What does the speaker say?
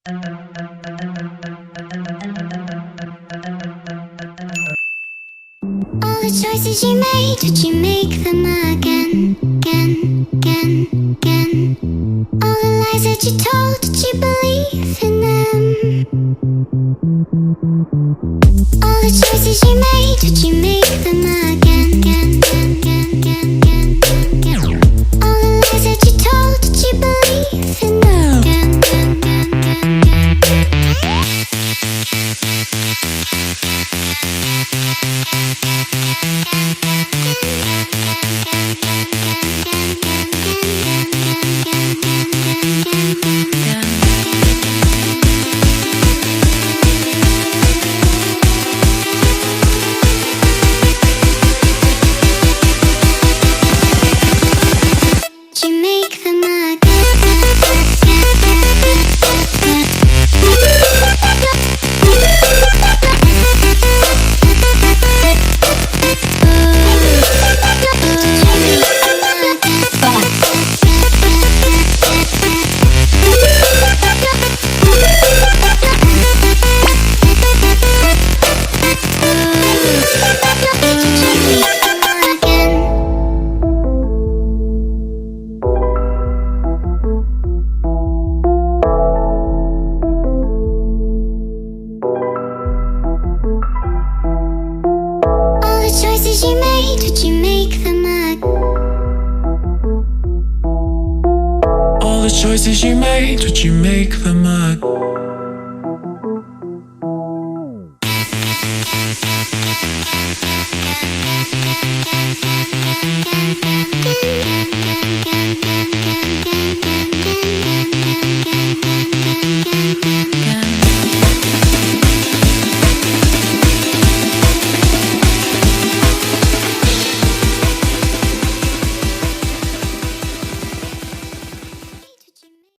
All the choices you made, did you make them again, again, again, again? All the lies that you told, did you believe in them? All the choices you made, did you make them again, again, again, again, again, again? All the lies that you told, did you believe in them? Again, again, again, again, again. Choices you made, did you make them again?